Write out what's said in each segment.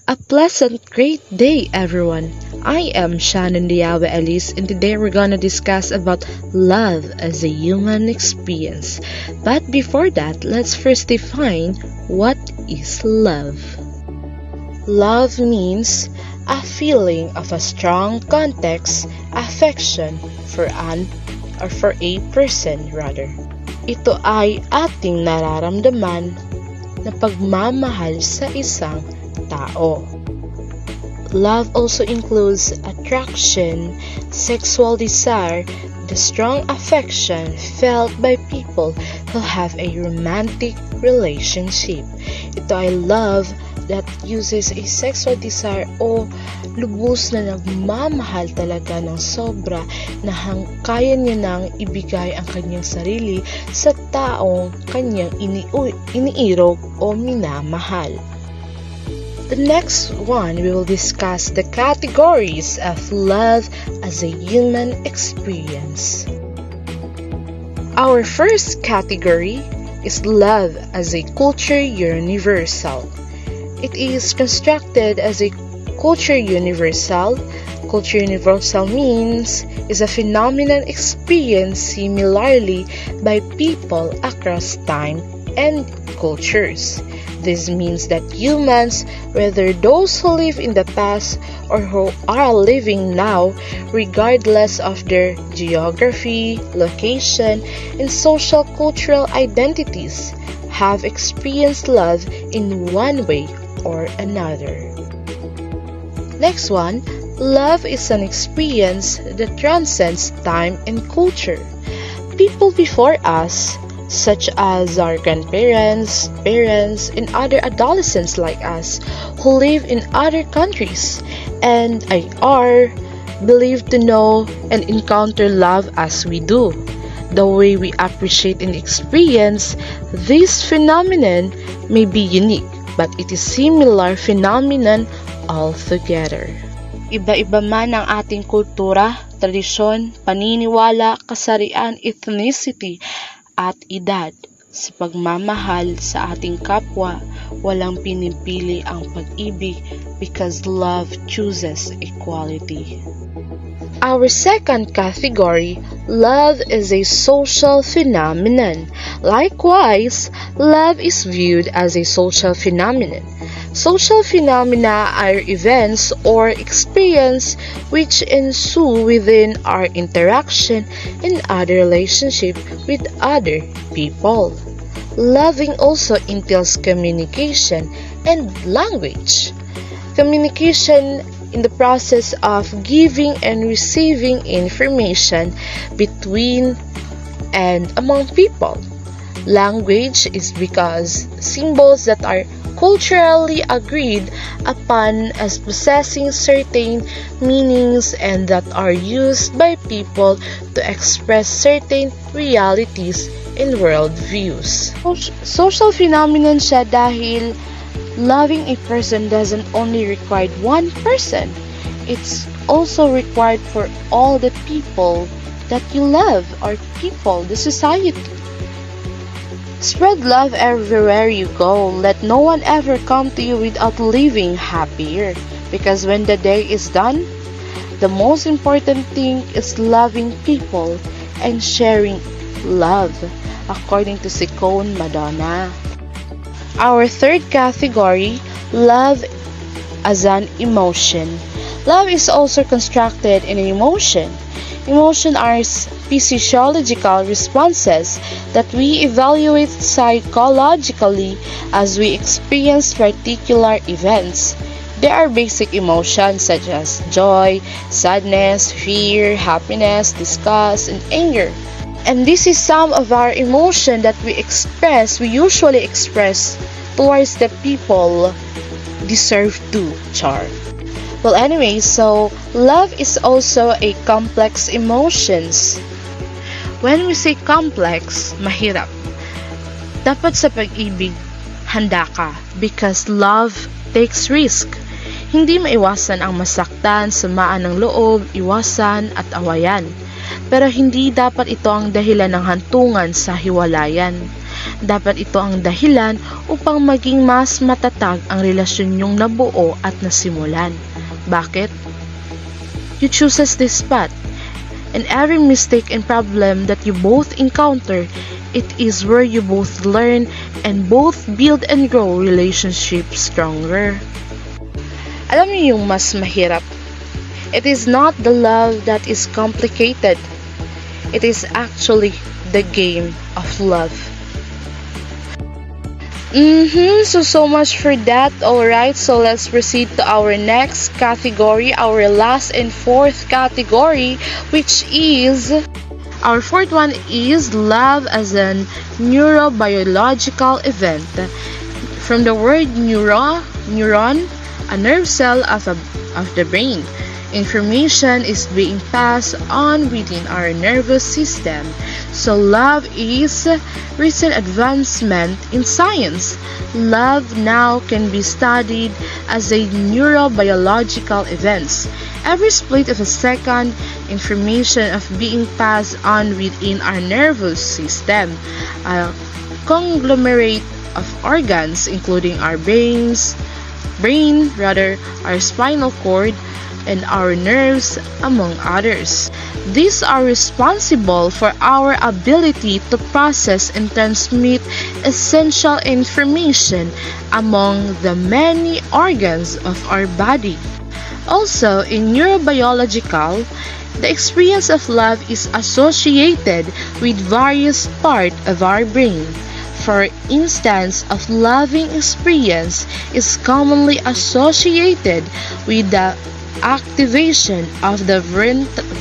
A pleasant, great day, everyone. I am Shannon Diawe Elise, and today we're gonna discuss about love as a human experience. But before that, let's first define what is love. Love means a feeling of a strong context, affection for a person rather. Ito ay ating nararamdaman na pagmamahal sa isang tao. Love also includes attraction, sexual desire, the strong affection felt by people who have a romantic relationship. Ito ay love that uses a sexual desire o lubos na nagmamahal talaga ng sobra na kaya niya nang ibigay ang kanyang sarili sa taong kanyang iniirog o minamahal. The next one, we will discuss the categories of love as a human experience. Our first category is love as a culture universal. It is constructed as a culture universal. Culture universal means is a phenomenon experienced similarly by people across time and cultures. This means that humans, whether those who live in the past or who are living now, regardless of their geography, location, and social cultural identities, have experienced love in one way or another. Next one, love is an experience that transcends time and culture. People before us, such as our grandparents, parents, and other adolescents like us who live in other countries and are believed to know and encounter love as we do. The way we appreciate and experience this phenomenon may be unique, but it is similar phenomenon altogether. Iba-iba man ang ating kultura, tradisyon, paniniwala, kasarian, ethnicity, at edad. Sa pagmamahal sa ating kapwa, walang pinipili ang pag-ibig because love chooses equality. Our second category, love is a social phenomenon. Likewise, love is viewed as a social phenomenon. Social phenomena are events or experience which ensue within our interaction and other relationship with other people. Loving also entails communication and language. Communication in the process of giving and receiving information between and among people. Language is because symbols that are culturally agreed upon as possessing certain meanings and that are used by people to express certain realities and worldviews. Social phenomenon siya dahil loving a person doesn't only require one person. It's also required for all the people that you love or people, the society. Spread love everywhere you go. Let no one ever come to you without leaving happier. Because when the day is done, the most important thing is loving people and sharing love, according to Sicone Madonna. Our third category, love as an emotion. Love is also constructed in an emotion. Emotions are physiological responses that we evaluate psychologically as we experience particular events. There are basic emotions such as joy, sadness, fear, happiness, disgust, and anger. And this is some of our emotion that we usually express towards the people deserve to, char. Well, anyway, so love is also a complex emotions. When we say complex, mahirap. Dapat sa pag-ibig, handa ka because love takes risk. Hindi maiwasan ang masaktan, samaan ng loob, iwasan at awayan. Pero hindi dapat ito ang dahilan ng hantungan sa hiwalayan. Dapat ito ang dahilan upang maging mas matatag ang relasyon niyong nabuo at nasimulan. Bakit? You chooses this path, and every mistake and problem that you both encounter, it is where you both learn and both build and grow relationships stronger. Alam niyo yung mas mahirap? It is not the love that is complicated. It is actually the game of love. So much for that. Alright, so let's proceed to our next category, our last and fourth category, which is, our fourth one is love as a neurobiological event. From the word neuron, a nerve cell of the brain. Information is being passed on within our nervous system. So love is recent advancement in science. Love now can be studied as a neurobiological event. Every split of a second, information of being passed on within our nervous system. A conglomerate of organs including our our spinal cord, and our nerves, among others. These are responsible for our ability to process and transmit essential information among the many organs of our body. Also, in neurobiological, the experience of love is associated with various parts of our brain. For instance, of loving experience is commonly associated with the activation of the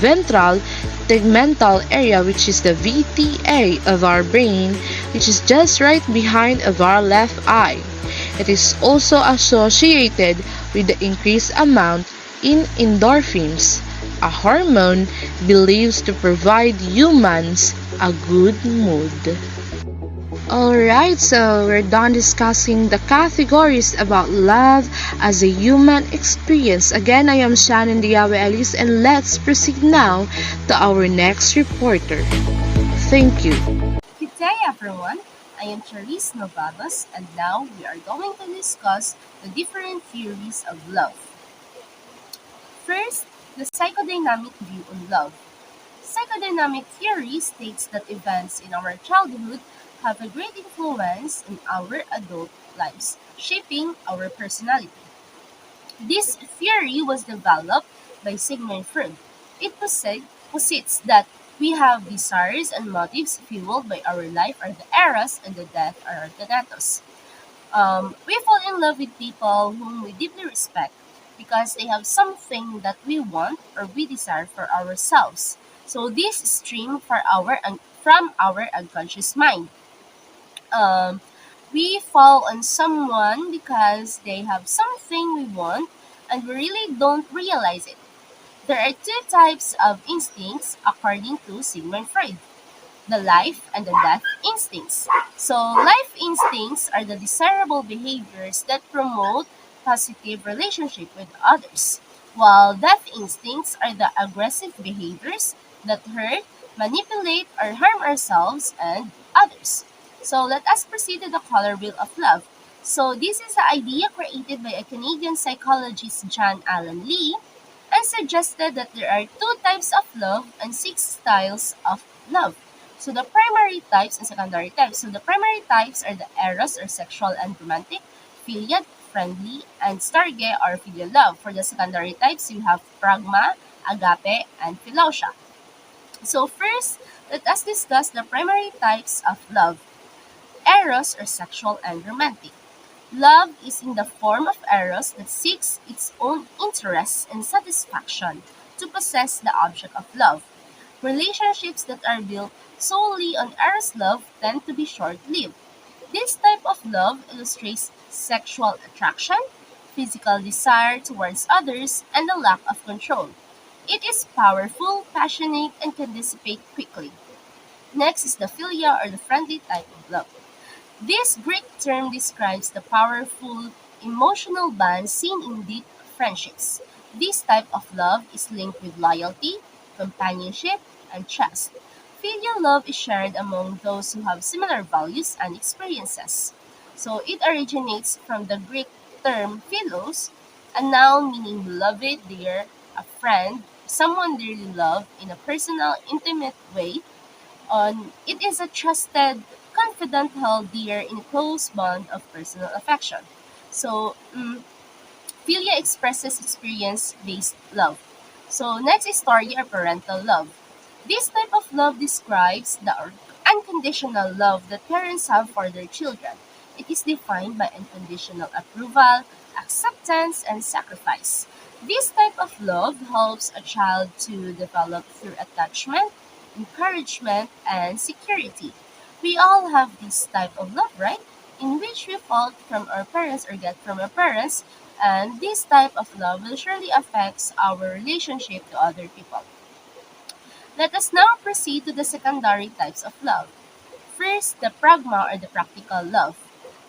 ventral tegmental area, which is the VTA of our brain, which is just right behind of our left eye. It is also associated with the increased amount in endorphins, a hormone believed to provide humans a good mood. Alright, so we're done discussing the categories about love as a human experience. Again, I am Shannon Diawe Ellis, and let's proceed now to our next reporter. Thank you. Good day, everyone. I am Charisse Novabas, and now we are going to discuss the different theories of love. First, the psychodynamic view on love. Psychodynamic theory states that events in our childhood have a great influence in our adult lives, shaping our personality. This theory was developed by Sigmund Freud. It posits that we have desires and motives fueled by our life are the eros and the death are the thanatos. We fall in love with people whom we deeply respect because they have something that we want or we desire for ourselves. So this stream from our unconscious mind. Um, we fall on someone because they have something we want and we really don't realize it. There are two types of instincts according to Sigmund Freud, the life and the death instincts. So life instincts are the desirable behaviors that promote positive relationship with others, while death instincts are the aggressive behaviors that hurt, manipulate, or harm ourselves and others. So let us proceed to the color wheel of love. So this is an idea created by a Canadian psychologist John Allen Lee and suggested that there are two types of love and six styles of love. So the primary types and secondary types. So the primary types are the eros or sexual and romantic, philia, friendly, and storge or filial love. For the secondary types, you have pragma, agape, and philautia. So first, let us discuss the primary types of love. Eros or sexual and romantic. Love is in the form of eros that seeks its own interests and satisfaction to possess the object of love. Relationships that are built solely on eros love tend to be short-lived. This type of love illustrates sexual attraction, physical desire towards others, and a lack of control. It is powerful, passionate, and can dissipate quickly. Next is the philia or the friendly type of love. This Greek term describes the powerful emotional bond seen in deep friendships. This type of love is linked with loyalty, companionship, and trust. Filial love is shared among those who have similar values and experiences. So it originates from the Greek term philos, a noun meaning beloved, dear, a friend, someone dearly loved in a personal, intimate way. It is a trusted, confident, held dear in a close bond of personal affection. So, Philia expresses experience-based love. So next is story or parental love. This type of love describes the unconditional love that parents have for their children. It is defined by unconditional approval, acceptance, and sacrifice. This type of love helps a child to develop through attachment, encouragement, and security. We all have this type of love, right? In which we fall from our parents or get from our parents, and this type of love will surely affect our relationship to other people. Let us now proceed to the secondary types of love. First, the pragma or the practical love.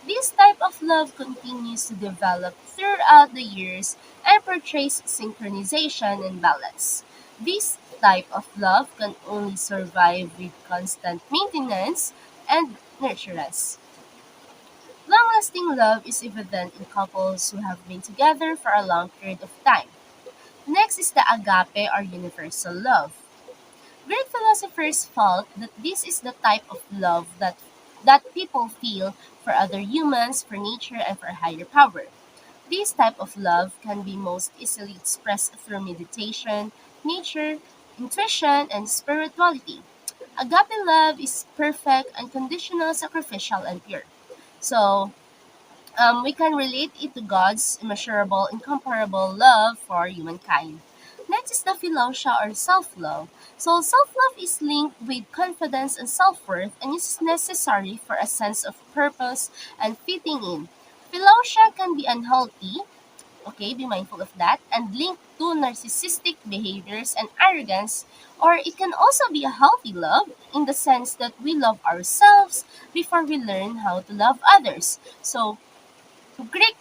This type of love continues to develop throughout the years and portrays synchronization and balance. This type of love can only survive with constant maintenance and nurturance. Long-lasting love is evident in couples who have been together for a long period of time. Next is the agape or universal love. Greek philosophers felt that this is the type of love that people feel for other humans, for nature, and for a higher power. This type of love can be most easily expressed through meditation, nature, intuition, and spirituality. Agape love is perfect, unconditional, sacrificial, and pure. So, we can relate it to God's immeasurable, incomparable love for humankind. Next is the philosia or self-love. So self-love is linked with confidence and self-worth and is necessary for a sense of purpose and fitting in. Philosia can be unhealthy, okay, be mindful of that, and linked to narcissistic behaviors and arrogance, or it can also be a healthy love in the sense that we love ourselves before we learn how to love others. So Greek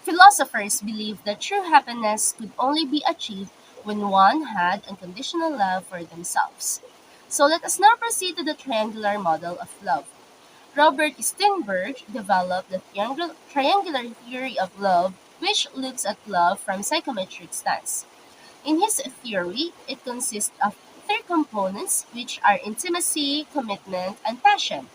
philosophers believed that true happiness could only be achieved when one had unconditional love for themselves. So let us now proceed to the triangular model of love. Robert Sternberg developed the triangular theory of love, which looks at love from psychometric stance. In his theory, it consists of three components, which are intimacy, commitment, and passion.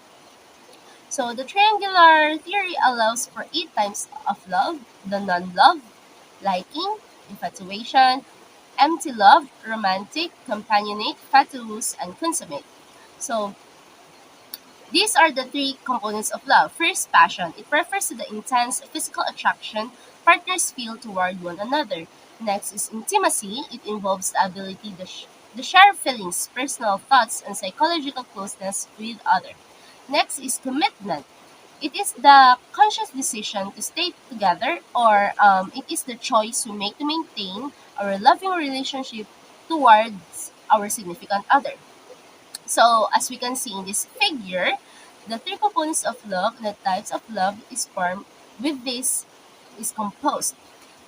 So the triangular theory allows for eight types of love: the non-love, liking, infatuation, empty love, romantic, companionate, fatuous, and consummate. So these are the three components of love. First, passion. It refers to the intense physical attraction partners feel toward one another. Next is intimacy. It involves the ability to share feelings, personal thoughts, and psychological closeness with others. Next is commitment. It is the conscious decision to stay together, or it is the choice we make to maintain our loving relationship towards our significant other. So, as we can see in this figure, the three components of love and the types of love is formed with this is composed.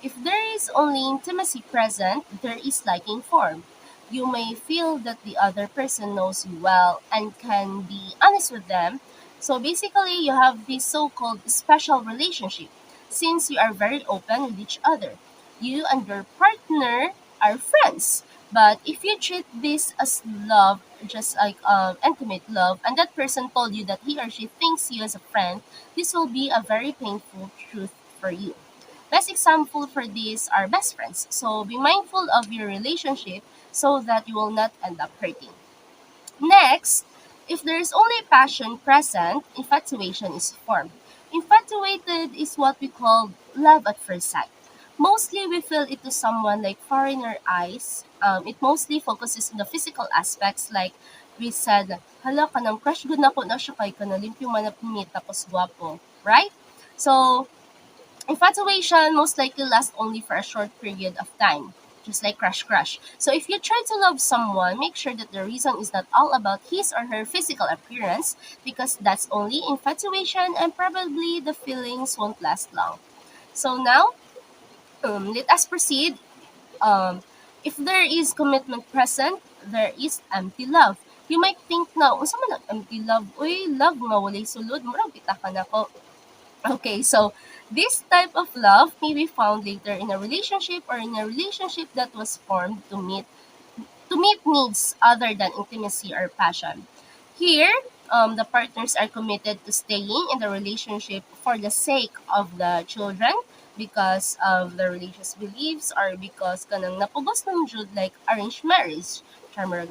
If there is only intimacy present, there is liking form. You may feel that the other person knows you well and can be honest with them. So basically, you have this so-called special relationship since you are very open with each other. You and your partner are friends. But if you treat this as love, just like intimate love, and that person told you that he or she thinks you as a friend, this will be a very painful truth for you. Best example for this are best friends. So be mindful of your relationship so that you will not end up hurting. Next, if there is only passion present, infatuation is formed. Infatuated is what we call love at first sight. Mostly we feel it to someone like foreigner eyes. It mostly focuses on the physical aspects like we said, hala ka ng crush good na po na siya kay ka na limpyo man na pumit tapos guwapo. Right? So, infatuation most likely lasts only for a short period of time, just like crush crush. So if you try to love someone, make sure that the reason is not all about his or her physical appearance because that's only infatuation and probably the feelings won't last long. So now, let us proceed. Um, if there is commitment present, there is empty love. You might think na, unsa man ang empty love? Uy, love nga walay sulod, murag bitakan ako. Okay, so this type of love may be found later in a relationship or in a relationship that was formed to meet needs other than intimacy or passion. Here, the partners are committed to staying in the relationship for the sake of the children, because of the religious beliefs, or because kanang napugos ng Jude like arranged marriage. Charmer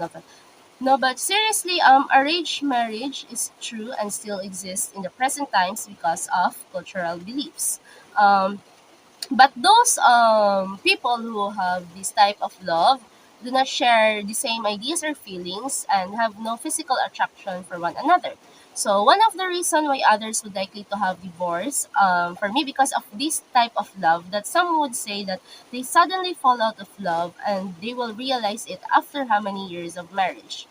no, but seriously, arranged marriage is true and still exists in the present times because of cultural beliefs. Um, but those people who have this type of love do not share the same ideas or feelings and have no physical attraction for one another. So one of the reason why others would likely to have divorce, for me, because of this type of love, that some would say that they suddenly fall out of love and they will realize it after how many years of marriage.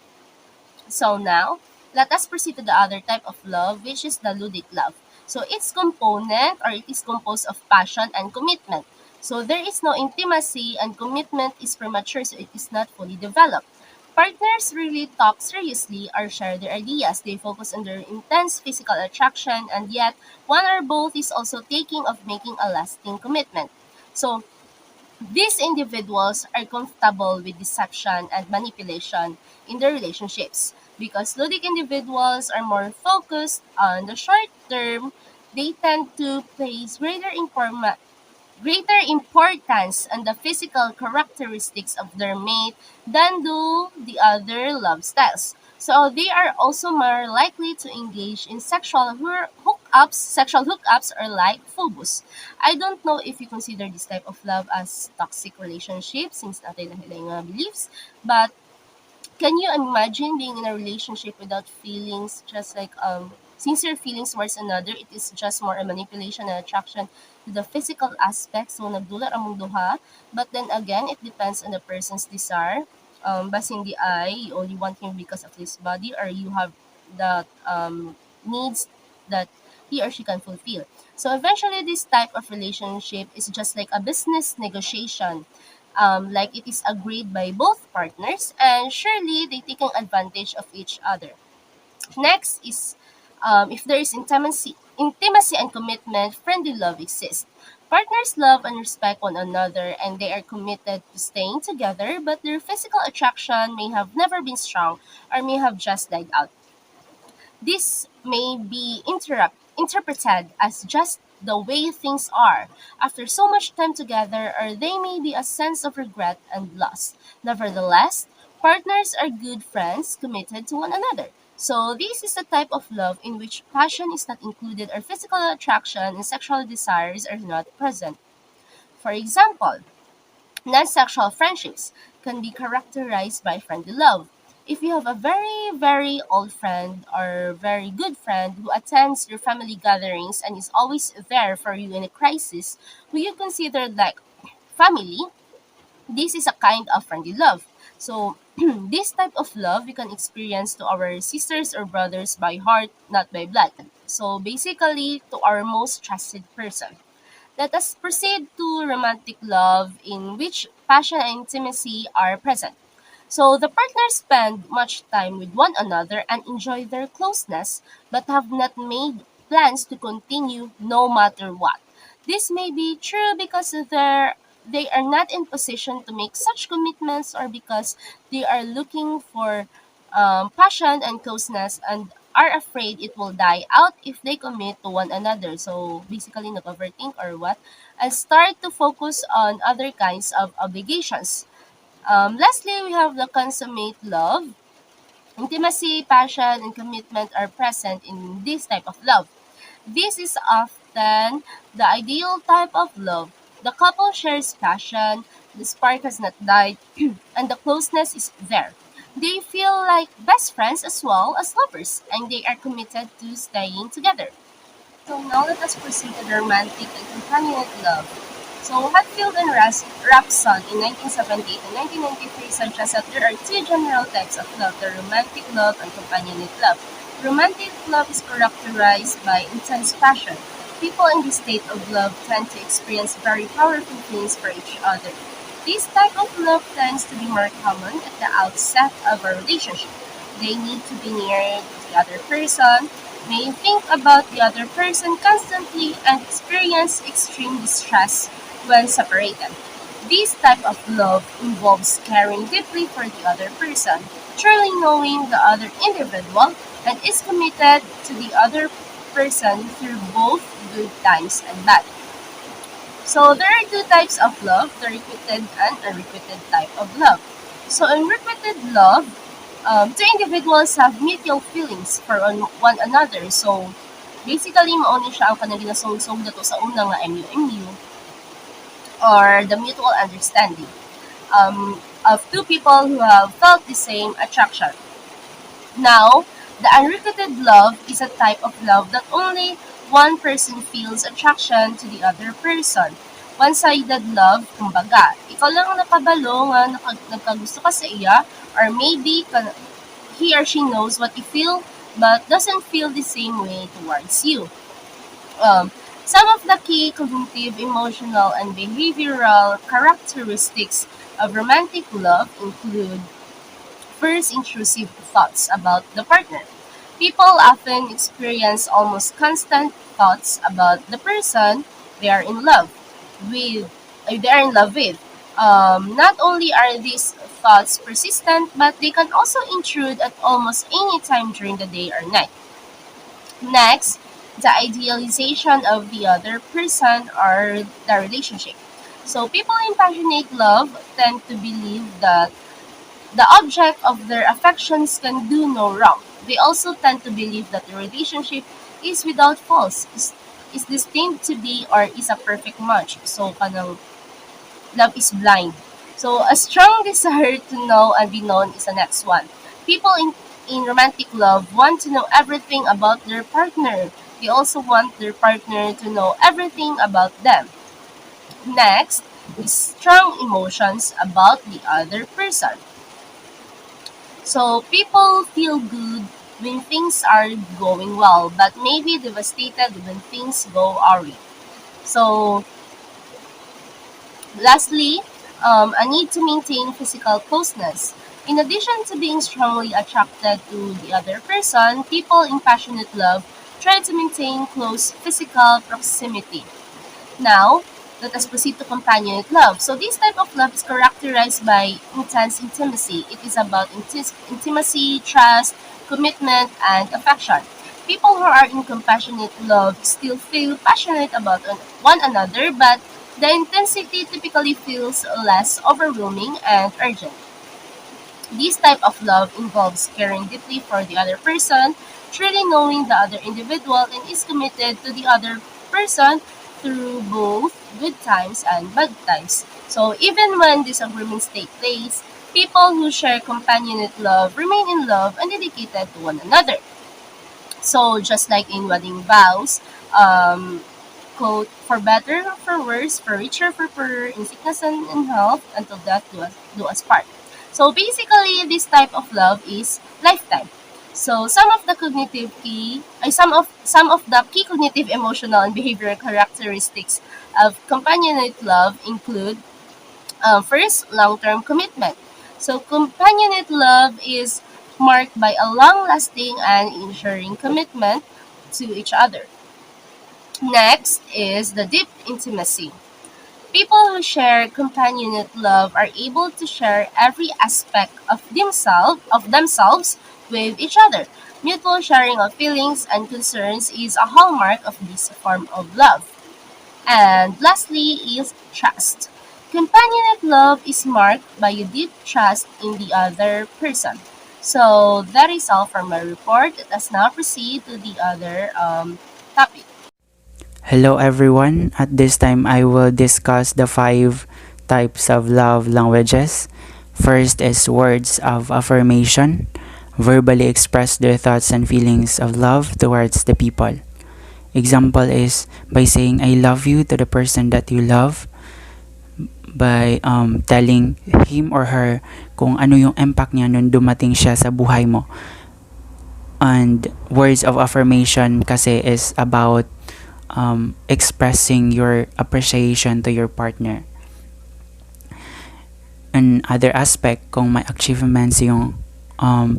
So now, let us proceed to the other type of love, which is the ludic love. So its component, or it is composed of passion and commitment. So there is no intimacy, and commitment is premature, so it is not fully developed. Partners really talk seriously or share their ideas. They focus on their intense physical attraction, and yet one or both is also taking of making a lasting commitment. So these individuals are comfortable with deception and manipulation in their relationships. Because ludic individuals are more focused on the short term, they tend to place greater importance on the physical characteristics of their mate than do the other love styles. So they are also more likely to engage in sexual hookups, or like phobos. I don't know if you consider this type of love as toxic relationship, since natin na yung beliefs, but can you imagine being in a relationship without feelings, just like sincere feelings towards another? It is just more a manipulation and attraction to the physical aspects, so nagdula among duha. But then again, it depends on the person's desire. Basing the eye, you only want him because of his body, or you have the needs that he or she can fulfill. So eventually, this type of relationship is just like a business negotiation, like it is agreed by both partners, and surely they taking advantage of each other. Next is, if there is intimacy and commitment, friendly love exists. Partners love and respect one another, and they are committed to staying together, but their physical attraction may have never been strong or may have just died out. This may be interpreted as just the way things are after so much time together, or they may be a sense of regret and loss. Nevertheless, partners are good friends committed to one another. So, this is the type of love in which passion is not included, or physical attraction and sexual desires are not present. For example, non-sexual friendships can be characterized by friendly love. If you have a very, very old friend or very good friend who attends your family gatherings and is always there for you in a crisis, who you consider like family, this is a kind of friendly love. So, this type of love we can experience to our sisters or brothers by heart, not by blood. So, basically, to our most trusted person. Let us proceed to romantic love, in which passion and intimacy are present. So the partners spend much time with one another and enjoy their closeness, but have not made plans to continue no matter what. This may be true because they are not in position to make such commitments, or because they are looking for passion and closeness and are afraid it will die out if they commit to one another. So basically, nag-overthink or what, and start to focus on other kinds of obligations. Lastly, we have the consummate love. Intimacy, passion, and commitment are present in this type of love. This is often the ideal type of love. The couple shares passion, the spark has not died, and the closeness is there. They feel like best friends as well as lovers, and they are committed to staying together. So now let us proceed to the romantic and companionate love. So Hatfield and Rapson in 1978 and 1993 suggests that there are two general types of love: the romantic love and companionate love. Romantic love is characterized by intense passion. People in this state of love tend to experience very powerful feelings for each other. This type of love tends to be more common at the outset of a relationship. They need to be near the other person, may think about the other person constantly, and experience extreme distress when separated. This type of love involves caring deeply for the other person, truly knowing the other individual, and is committed to the other person through both good times and bad. So there are two types of love, the requited and unrequited type of love. So in requited love, two individuals have mutual feelings for one another. So basically, mauni siya ang kanang ginasungsong dato sa una nga MU or the mutual understanding of two people who have felt the same attraction. Now, the unrequited love is a type of love that only one person feels attraction to the other person. One-sided love, kumbaga. Ikaw lang ang nakabalo nga nagkagusto ka sa iya, or maybe he or she knows what you feel but doesn't feel the same way towards you. Some of the key cognitive, emotional, and behavioral characteristics of romantic love include: first, intrusive thoughts about the partner. People often experience almost constant thoughts about the person they are in love with. They are in love with. Not only are these thoughts persistent, but they can also intrude at almost any time during the day or night. Next, the idealization of the other person or the relationship. So, people in passionate love tend to believe that the object of their affections can do no wrong. They also tend to believe that the relationship is without faults, is destined to be, or is a perfect match. So, kanang love is blind. So, a strong desire to know and be known is the next one. People in romantic love want to know everything about their partner. They also want their partner to know everything about them. Next is strong emotions about the other person. So people feel good when things are going well, but maybe devastated when things go awry. So lastly, a need to maintain physical closeness. In addition to being strongly attracted to the other person, people in passionate love try to maintain close physical proximity. Now, let us proceed to companionate love. So this type of love is characterized by intense intimacy. It is about intimacy, trust, commitment, and affection. People who are in compassionate love still feel passionate about one another, but the intensity typically feels less overwhelming and urgent. This type of love involves caring deeply for the other person, truly knowing the other individual, and is committed to the other person through both good times and bad times. So even when disagreements take place, people who share companionate love remain in love and dedicated to one another. So just like in wedding vows, quote, for better, for worse, for richer, for poorer, in sickness and in health, until death do us part. So basically, this type of love is lifetime. So some of the key cognitive, emotional, and behavioral characteristics of companionate love include: first, long-term commitment. So companionate love is marked by a long-lasting and enduring commitment to each other. Next is the deep intimacy. People who share companionate love are able to share every aspect of themselves with each other. Mutual sharing of feelings and concerns is a hallmark of this form of love. And lastly is trust. Companionate love is marked by a deep trust in the other person. So that is all for my report. Let us now proceed to the other topic. Hello everyone. At this time, I will discuss the 5 types of love languages. First is words of affirmation. Verbally express their thoughts and feelings of love towards the people. Example is by saying I love you to the person that you love, by telling him or her kung ano yung impact niya nung dumating siya sa buhay mo. And words of affirmation kasi is about expressing your appreciation to your partner. Another aspect, kung may achievements yung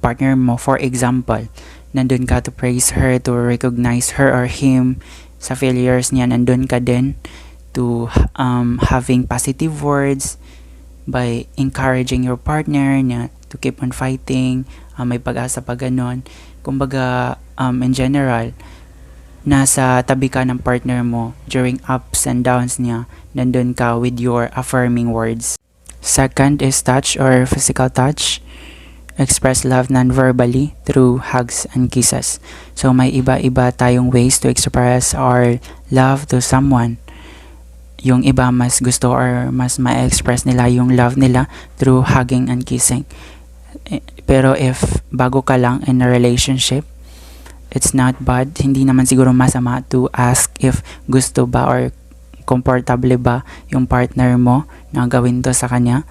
partner mo. For example, nandun ka to praise her, to recognize her or him sa failures niya. Nandun ka din to having positive words by encouraging your partner na to keep on fighting, may pag-asa pa ganon. Kumbaga, in general, nasa tabi ka ng partner mo during ups and downs niya, nandun ka with your affirming words. Second is touch or physical touch. Express love non-verbally through hugs and kisses. So may iba-iba tayong ways to express our love to someone. Yung iba mas gusto or mas ma-express nila yung love nila through hugging and kissing. Pero if bago ka lang in a relationship, it's not bad. Hindi naman siguro masama to ask if gusto ba or comfortable ba yung partner mo na gawin to sa kanya.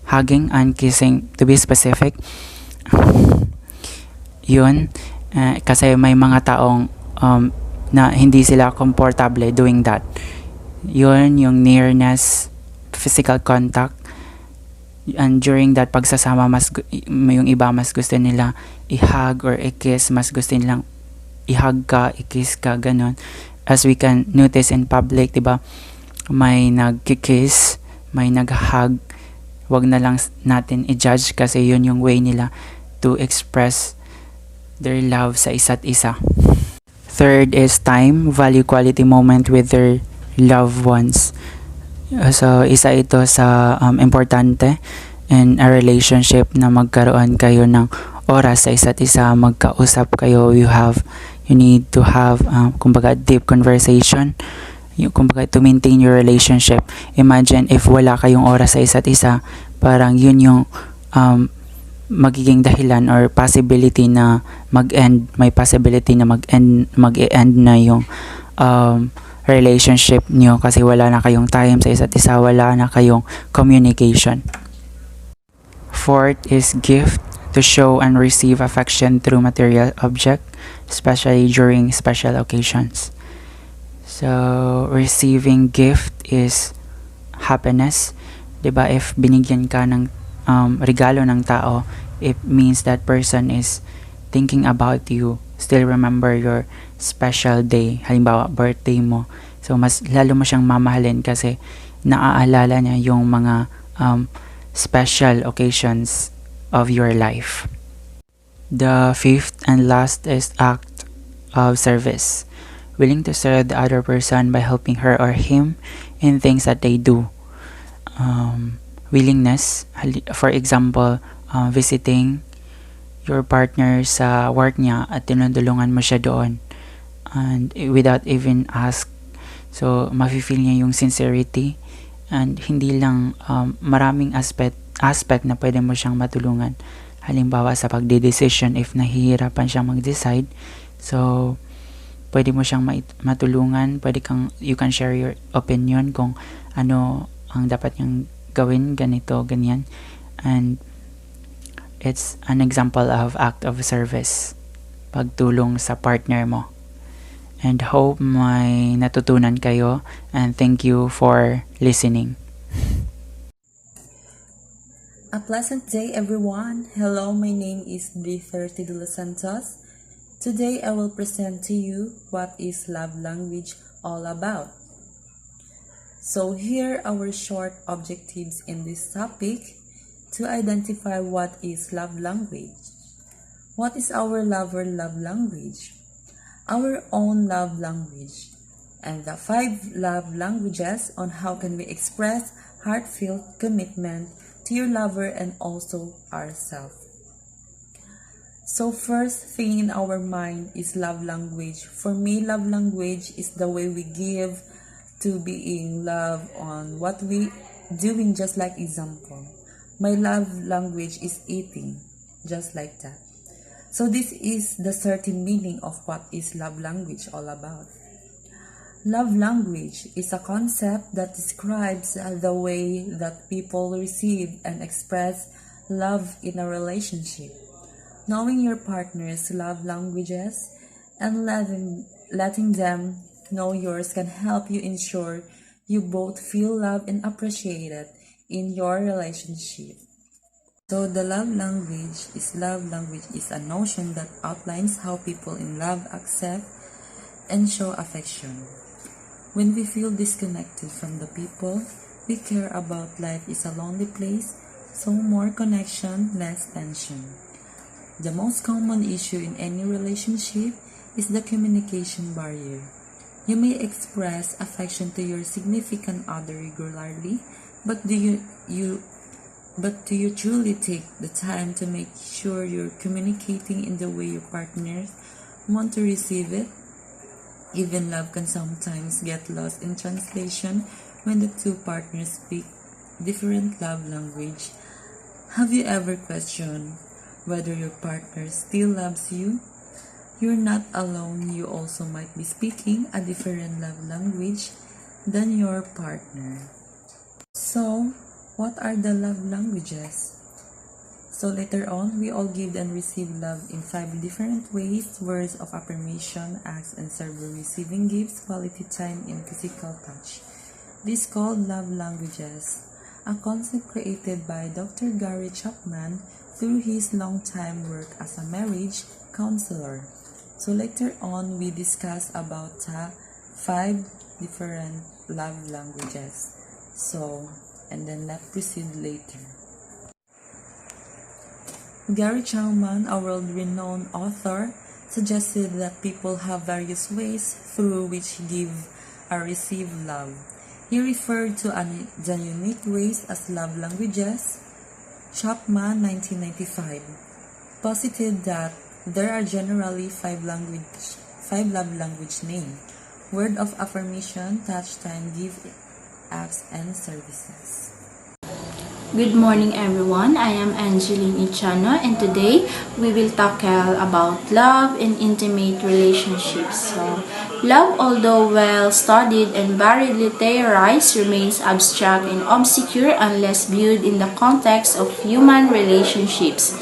Hugging and kissing, to be specific. Yun. Kasi may mga taong na hindi sila comfortable doing that. Yun, yung nearness, physical contact. And during that pagsasama, yung iba mas gusto nila i-hug or i-kiss, mas gusto nilang i-hug ka, i-kiss ka, ganun. As we can notice in public, diba, may nag-kiss, may nag-hug. Wag na lang natin i-judge kasi yun yung way nila to express their love sa isa't isa. Third is time, value quality moment with their loved ones. So, isa ito sa importante in a relationship na magkaroon kayo ng oras sa isa't isa, magkausap kayo, you need to have kumbaga deep conversation, kumbaga to maintain your relationship. Imagine if wala kayong oras sa isa't isa, parang yun yung magiging dahilan or possibility na mag-end, may possibility na mag-end na yung relationship nyo kasi wala na kayong time sa isa't isa, wala na kayong communication. Fourth is gift, to show and receive affection through material object, especially during special occasions. So, receiving gift is happiness. Diba, if binigyan ka ng regalo ng tao, it means that person is thinking about you, still remember your special day, halimbawa birthday mo. So mas lalo mo siyang mamahalin kasi naaalala niya yung mga special occasions of your life. The fifth and last is act of service, willing to serve the other person by helping her or him in things that they do. Willingness, for example, visiting your partner sa work niya at tinutulungan mo siya doon and without even ask. So mafe-feel niya yung sincerity and hindi lang maraming aspect na pwede mo siyang matulungan. Halimbawa sa pagde-decision, if nahihirapan siyang mag-decide, so pwede mo siyang matulungan, you can share your opinion kung ano ang dapat niyang gawin, ganito, ganyan. And it's an example of act of service, pagtulong sa partner mo. And hope may natutunan kayo and thank you for listening. A pleasant day, everyone. Hello, my name is D30 de los Santos. Today I will present to you what is love language all about. So here are our short objectives in this topic to identify what is love language. What is our lover love language? Our own love language, and the 5 love languages on how can we express heartfelt commitment to your lover and also ourselves. So first thing in our mind is love language. For me, love language is the way we give to being loved on what we doing, just like example. My love language is eating, just like that. So this is the certain meaning of what is love language all about. Love language is a concept that describes the way that people receive and express love in a relationship. Knowing your partner's love languages and letting them know yours can help you ensure you both feel loved and appreciated in your relationship. So the love language is a notion that outlines how people in love accept and show affection. When we feel disconnected from the people we care about, life is a lonely place, so more connection, less tension. The most common issue in any relationship is the communication barrier. You may express affection to your significant other regularly, but do you truly take the time to make sure you're communicating in the way your partners want to receive it? Even love can sometimes get lost in translation when the two partners speak different love language. Have you ever questioned whether your partner still loves you? You're not alone. You also might be speaking a different love language than your partner. So, what are the love languages? So later on, we all give and receive love in 5 different ways: words of affirmation, acts and service, receiving gifts, quality time, and physical touch. This is called love languages, a concept created by Dr. Gary Chapman through his long-time work as a marriage counselor. So later on, we discuss about 5 different love languages. And then let's proceed later. Gary Chapman, a world-renowned author, suggested that people have various ways through which give or receive love. He referred to the unique ways as love languages. Chapman, 1995, posited that there are generally 5 love language names: word of affirmation, touch time, gift, acts, and services. Good morning everyone, I am Angeline Ichano and today we will tackle about love and intimate relationships. So, love, although well studied and variedly theorized, remains abstract and obscure unless viewed in the context of human relationships.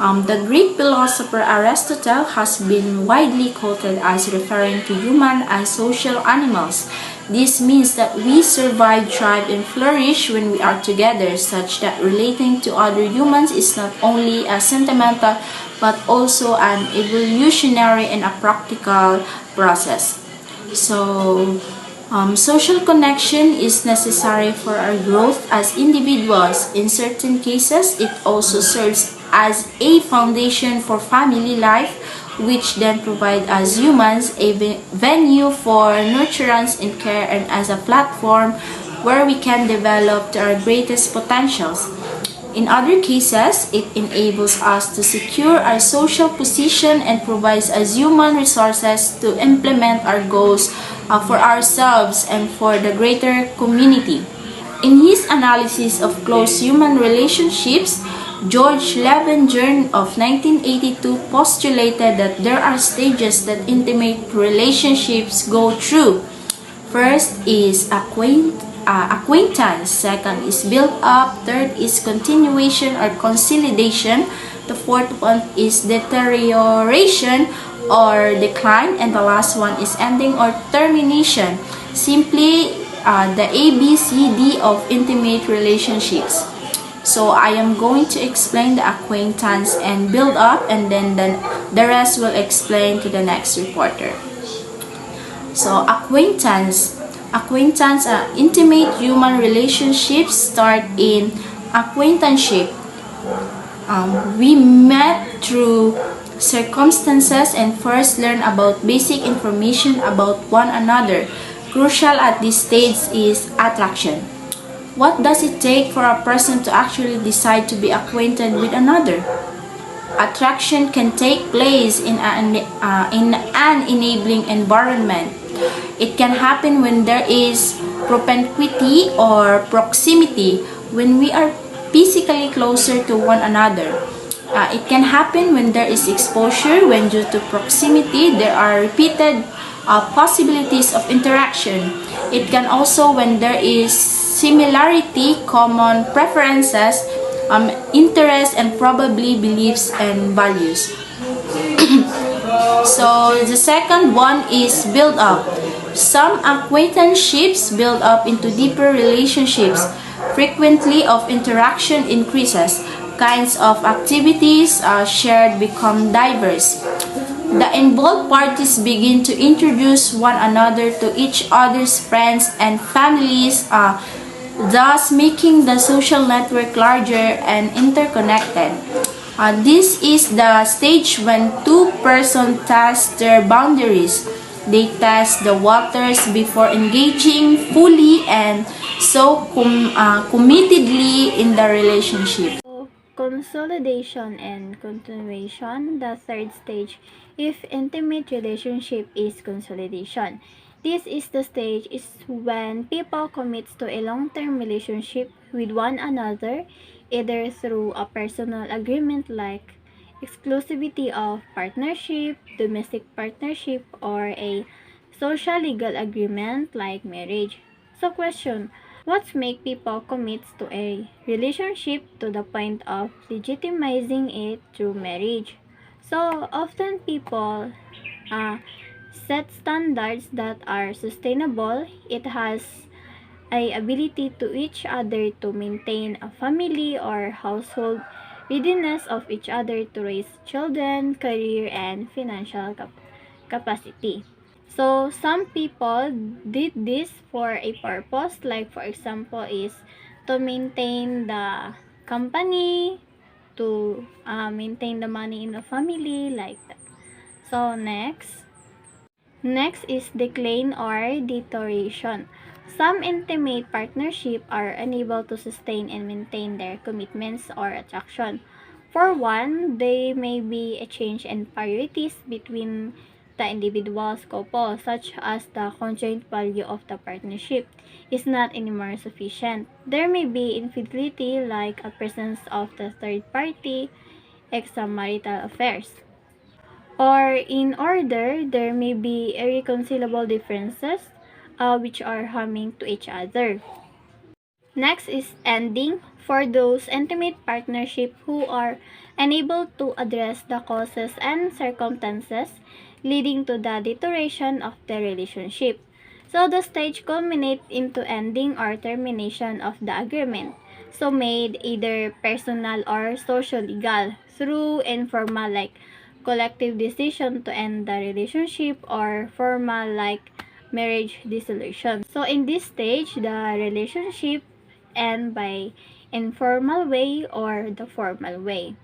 The Greek philosopher Aristotle has been widely quoted as referring to human as social animals. This means that we survive, thrive, and flourish when we are together, such that relating to other humans is not only a sentimental but also an evolutionary and a practical process. So, social connection is necessary for our growth as individuals. In certain cases, it also serves as a foundation for family life, which then provide us humans a venue for nurturance and care, and as a platform where we can develop to our greatest potentials. In other cases, it enables us to secure our social position and provides us human resources to implement our goals for ourselves and for the greater community. In his analysis of close human relationships, George Levenger of 1982 postulated that there are stages that intimate relationships go through. First is acquaintance, second is build up, third is continuation or consolidation, the fourth one is deterioration or decline, and the last one is ending or termination. Simply the ABCD of intimate relationships. So I am going to explain the acquaintance and build up, and then the rest will explain to the next reporter. So acquaintance, intimate human relationships start in acquaintanceship. We met through circumstances and first learn about basic information about one another. Crucial at this stage is attraction. What does it take for a person to actually decide to be acquainted with another? Attraction can take place in an enabling environment. It can happen when there is propinquity or proximity, when we are physically closer to one another. It can happen when there is exposure, when due to proximity there are repeated possibilities of interaction. It can also when there is similarity, common preferences, interests, and probably beliefs and values. So the second one is build up. Some acquaintanceships build up into deeper relationships. Frequency of interaction increases. kinds of activities shared become diverse. The involved parties begin to introduce one another to each other's friends and families, thus making the social network larger and interconnected. This is the stage when two persons test their boundaries. They test the waters before engaging fully and so committedly in the relationship. Consolidation and continuation, the third stage if intimate relationship is consolidation. This is the stage is when people commits to a long-term relationship with one another, either through a personal agreement like exclusivity of partnership, domestic partnership, or a social legal agreement like marriage. So question, what make people commit to a relationship to the point of legitimizing it through marriage? So often people uh, set standards that are sustainable. It has a ability to each other to maintain a family or household, readiness of each other to raise children, career, and financial capacity. So some people did this for a purpose, like for example is to maintain the company, to maintain the money in the family, like that. So next is decline or deterioration. Some intimate partnership are unable to sustain and maintain their commitments or attraction. For one, they may be a change in priorities between the individual's couple, such as the conjoint value of the partnership is not anymore sufficient. There may be infidelity like a presence of the third party, extramarital affairs. Or in order, there may be irreconcilable differences which are harming to each other. Next is ending. For those intimate partnership who are unable to address the causes and circumstances leading to the deterioration of the relationship. So the stage culminates into ending or termination of the agreement. So made either personal or social legal through informal like collective decision to end the relationship or formal like marriage dissolution. So in this stage, the relationship end by informal way or the formal way.